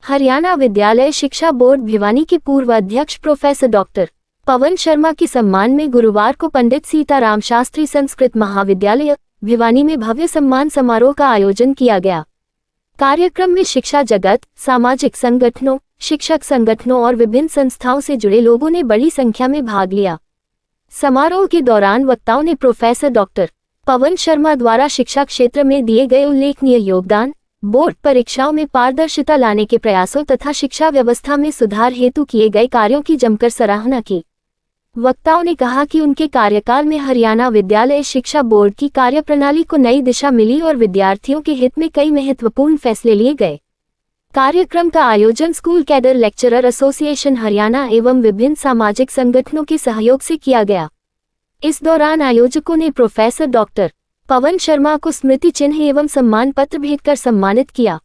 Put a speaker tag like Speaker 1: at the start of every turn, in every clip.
Speaker 1: हरियाणा विद्यालय शिक्षा बोर्ड भिवानी के पूर्व अध्यक्ष प्रोफेसर डॉक्टर पवन शर्मा के सम्मान में गुरुवार को पंडित सीताराम शास्त्री संस्कृत महाविद्यालय भिवानी में भव्य सम्मान समारोह का आयोजन किया गया। कार्यक्रम में शिक्षा जगत, सामाजिक संगठनों, शिक्षक संगठनों और विभिन्न संस्थाओं से जुड़े लोगों ने बड़ी संख्या में भाग लिया। समारोह के दौरान वक्ताओं ने प्रोफेसर डॉक्टर पवन शर्मा द्वारा शिक्षा क्षेत्र में दिए गए उल्लेखनीय योगदान, बोर्ड परीक्षाओं में पारदर्शिता लाने के प्रयासों तथा शिक्षा व्यवस्था में सुधार हेतु किए गए कार्यों की जमकर सराहना की। वक्ताओं ने कहा कि उनके कार्यकाल में हरियाणा विद्यालय शिक्षा बोर्ड की कार्यप्रणाली को नई दिशा मिली और विद्यार्थियों के हित में कई महत्वपूर्ण फैसले लिए गए। कार्यक्रम का आयोजन school cadre lecturer association Haryana एवं विभिन्न सामाजिक संगठनों के सहयोग से किया गया। इस दौरान आयोजकों ने प्रोफेसर डॉक्टर पवन शर्मा को स्मृति चिन्ह एवं सम्मान पत्र भेंट कर सम्मानित किया।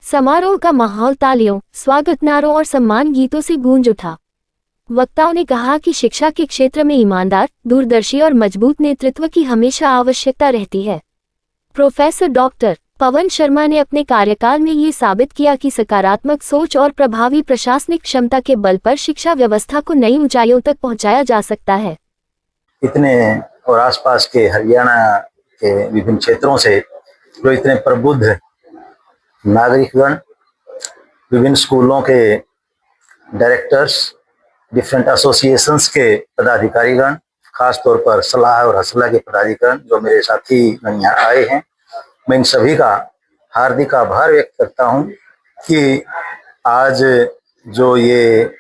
Speaker 1: समारोह का माहौल तालियों, स्वागत नारों और सम्मान गीतों से गूंज उठा। वक्ताओं ने कहा कि शिक्षा के क्षेत्र में ईमानदार, दूरदर्शी और मजबूत नेतृत्व की हमेशा आवश्यकता रहती है। प्रोफेसर डॉक्टर पवन शर्मा ने अपने कार्यकाल में ये साबित किया कि सकारात्मक सोच और प्रभावी प्रशासनिक क्षमता के बल पर शिक्षा व्यवस्था को नई ऊंचाइयों तक पहुंचाया जा सकता है।
Speaker 2: इतने और आसपास के हरियाणा के विभिन्न क्षेत्रों से जो इतने प्रबुद्ध नागरिकगण, विभिन्न स्कूलों के डायरेक्टर्स, डिफरेंट एसोसिएशंस के पदाधिकारीगण, खास तौर पर सलाह और हसला के पदाधिकारी जो मेरे साथी यहाँ आए हैं, मैं इन सभी का हार्दिक आभार व्यक्त करता हूँ कि आज जो ये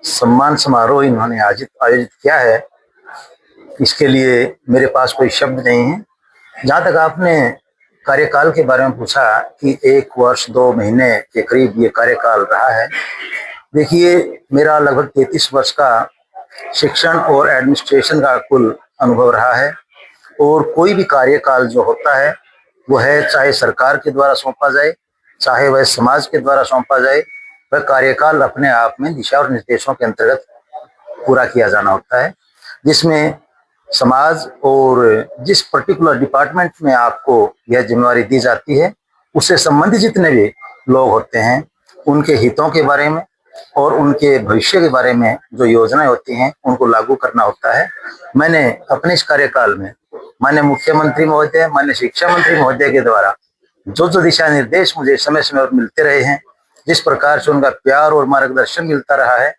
Speaker 2: सम्मान समारोह इन्होंने आयोजित किया है, इसके लिए मेरे पास कोई शब्द नहीं है। जहाँ तक आपने कार्यकाल के बारे में पूछा कि 1 वर्ष 2 महीने के करीब ये कार्यकाल रहा है, देखिए मेरा लगभग 33 वर्ष का शिक्षण और एडमिनिस्ट्रेशन का कुल अनुभव रहा है। और कोई भी कार्यकाल जो होता है वो है, चाहे सरकार के द्वारा सौंपा जाए, चाहे वह समाज के द्वारा सौंपा जाए, वह कार्यकाल अपने आप में दिशा और निर्देशों के अंतर्गत पूरा किया जाना होता है, जिसमें समाज और जिस पर्टिकुलर डिपार्टमेंट में आपको यह जिम्मेवारी दी जाती है, उससे संबंधित जितने भी लोग होते हैं, उनके हितों के बारे में और उनके भविष्य के बारे में जो योजनाएं होती हैं उनको लागू करना होता है। मैंने अपने इस कार्यकाल में माननीय मुख्यमंत्री महोदय, माननीय शिक्षा मंत्री महोदय के द्वारा जो दिशा निर्देश मुझे समय समय पर मिलते रहे हैं, जिस प्रकार से उनका प्यार और मार्गदर्शन मिलता रहा है,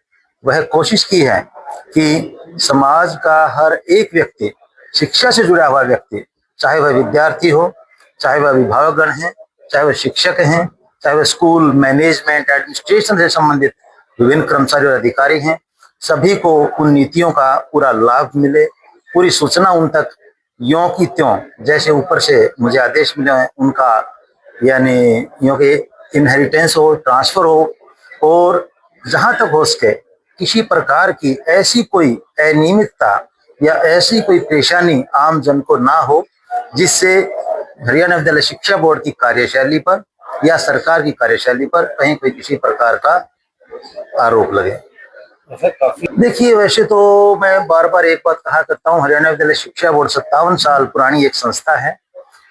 Speaker 2: वह कोशिश की है कि समाज का हर एक व्यक्ति, शिक्षा से जुड़ा हुआ व्यक्ति, चाहे वह विद्यार्थी हो, चाहे वह अभिभावकगण हैं, चाहे वह शिक्षक हैं, चाहे वह स्कूल मैनेजमेंट एडमिनिस्ट्रेशन से संबंधित विभिन्न कर्मचारी और अधिकारी हैं, सभी को उन नीतियों का पूरा लाभ मिले, पूरी सूचना उन तक यों की त्यों जैसे ऊपर से मुझे आदेश मिले हैं उनका, यानी यों के इनहेरिटेंस हो, ट्रांसफर हो, और जहां तक हो सके किसी प्रकार की ऐसी कोई अनियमितता या ऐसी कोई परेशानी आम जन को ना हो, जिससे हरियाणा विद्यालय शिक्षा बोर्ड की कार्यशैली पर या सरकार की कार्यशैली पर कहीं कोई किसी प्रकार का आरोप लगे। देखिए, वैसे तो मैं बार बार एक बात कहा करता हूँ, हरियाणा विद्यालय शिक्षा बोर्ड 57 साल पुरानी एक संस्था है।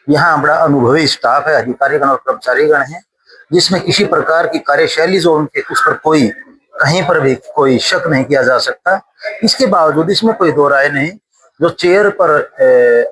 Speaker 2: यहाँ बड़ा अनुभवी स्टाफ है, अधिकारीगण और कर्मचारीगण हैं, जिसमें किसी प्रकार की कार्यशैली जो उनके उस पर कोई कहीं पर भी कोई शक नहीं किया जा सकता। इसके बावजूद इसमें कोई दो राय नहीं, जो चेयर पर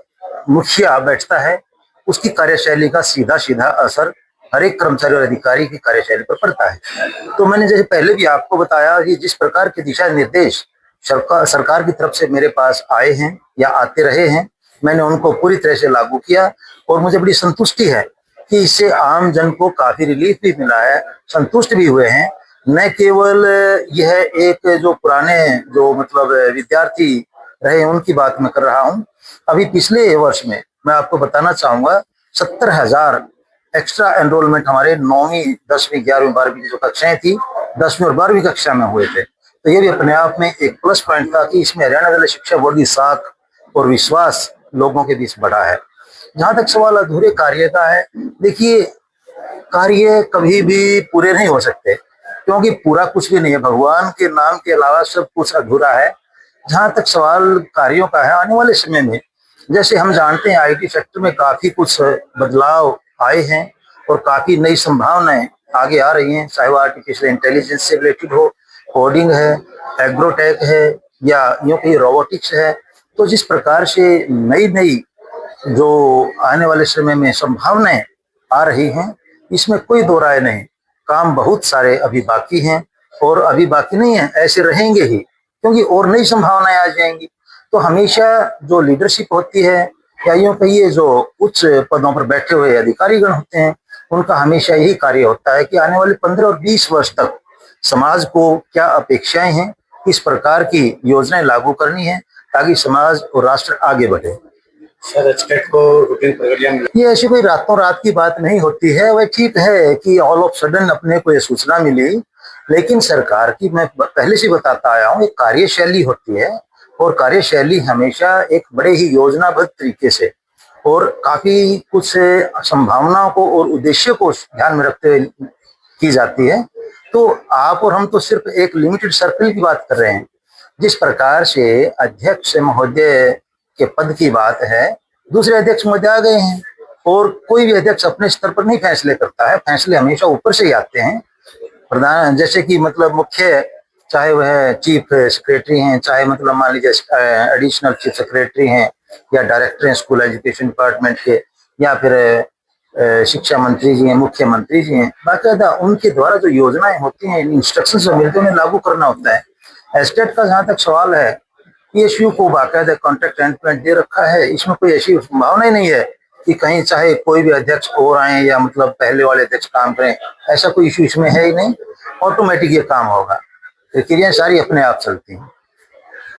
Speaker 2: मुखिया बैठता है उसकी कार्यशैली का सीधा सीधा असर हर एक कर्मचारी और अधिकारी की कार्यशैली पर पड़ता है। तो मैंने जैसे पहले भी आपको बताया कि जिस प्रकार के दिशा निर्देश सरकार की तरफ से मेरे पास आए हैं या आते रहे हैं, मैंने उनको पूरी तरह से लागू किया और मुझे बड़ी संतुष्टि है कि इससे आम जन को काफी रिलीफ भी मिला है, संतुष्ट भी हुए हैं। न केवल यह एक जो पुराने जो मतलब विद्यार्थी रहे उनकी बात मैं कर रहा हूँ, अभी पिछले वर्ष में मैं आपको बताना चाहूंगा 70,000 एक्स्ट्रा एनरोलमेंट हमारे 9वीं 10वीं 11वीं 12वीं की जो कक्षाएं थी 10वीं और 12वीं कक्षा में हुए थे। तो ये भी अपने आप में एक प्लस पॉइंट था कि इसमें हरियाणा विद्यालय शिक्षा बोर्ड की साख और विश्वास लोगों के बीच बढ़ा है। जहां तक सवाल अधूरे कार्य का है, देखिए कार्य कभी भी पूरे नहीं हो सकते, क्योंकि पूरा कुछ भी नहीं है, भगवान के नाम के अलावा सब कुछ अधूरा है। जहां तक सवाल कार्यों का है, आने वाले समय में जैसे हम जानते हैं आईटी सेक्टर में काफी कुछ बदलाव आए हैं और काफी नई संभावनाएं आगे आ रही हैं, चाहे वो आर्टिफिशियल इंटेलिजेंस से रिलेटेड हो, कोडिंग है, एग्रोटेक है, या यूं कहीं रोबोटिक्स है। तो जिस प्रकार से नई नई जो आने वाले समय में संभावनाएं आ रही हैं, इसमें कोई दो राय नहीं। काम बहुत सारे अभी बाकी हैं, और अभी बाकी नहीं है, ऐसे रहेंगे ही, क्योंकि और नई संभावनाएं आ जाएंगी। तो हमेशा जो लीडरशिप होती है, या यूं कहिए जो उच्च पदों पर बैठे हुए अधिकारीगण होते हैं, उनका हमेशा यही कार्य होता है कि आने वाले 15 और 20 वर्ष तक समाज को क्या अपेक्षाएं हैं, किस प्रकार की योजनाएं लागू करनी है, ताकि समाज और राष्ट्र आगे बढ़े।
Speaker 3: सर, एचटेट को रूटीन प्रक्रिया में
Speaker 2: ये ऐसी कोई रातों रात की बात नहीं होती है। वह ठीक है कि ऑल ऑफ सडन अपने को ये सूचना मिली, लेकिन सरकार की, मैं पहले से बताता आया हूँ, एक कार्यशैली होती है, और कार्यशैली हमेशा एक बड़े ही योजनाबद्ध तरीके से और काफी कुछ संभावनाओं को और उद्देश्य को ध्यान में रखते हुए की जाती है। तो आप और हम तो सिर्फ एक लिमिटेड सर्कल की बात कर रहे हैं। जिस प्रकार से अध्यक्ष महोदय के पद की बात है, दूसरे अध्यक्ष महोदय आ गए हैं, और कोई भी अध्यक्ष अपने स्तर पर नहीं फैसले करता है, फैसले हमेशा ऊपर से ही आते हैं। प्रधान, जैसे कि मतलब मुख्य, चाहे वह चीफ सेक्रेटरी हैं, चाहे मतलब मान लीजिए एडिशनल चीफ सेक्रेटरी हैं, या डायरेक्टर हैं स्कूल एजुकेशन डिपार्टमेंट के, या फिर शिक्षा मंत्री जी हैं, मुख्यमंत्री जी हैं, बाकायदा उनके द्वारा जो योजनाएं होती हैं, इंस्ट्रक्शन जो मिलते हैं, उन्हें लागू करना होता है। एस्टेट का जहाँ तक सवाल है, पीएसयू को बाकायदा कॉन्ट्रैक्ट एंड दे रखा है, इसमें कोई ऐसी संभावना ही नहीं है कि कहीं चाहे कोई भी अध्यक्ष और आए या मतलब पहले वाले अध्यक्ष काम करें, ऐसा कोई इश्यू इसमें है ही नहीं। ऑटोमेटिक ये काम होगा, प्रक्रियाएं सारी अपने आप चलती हैं।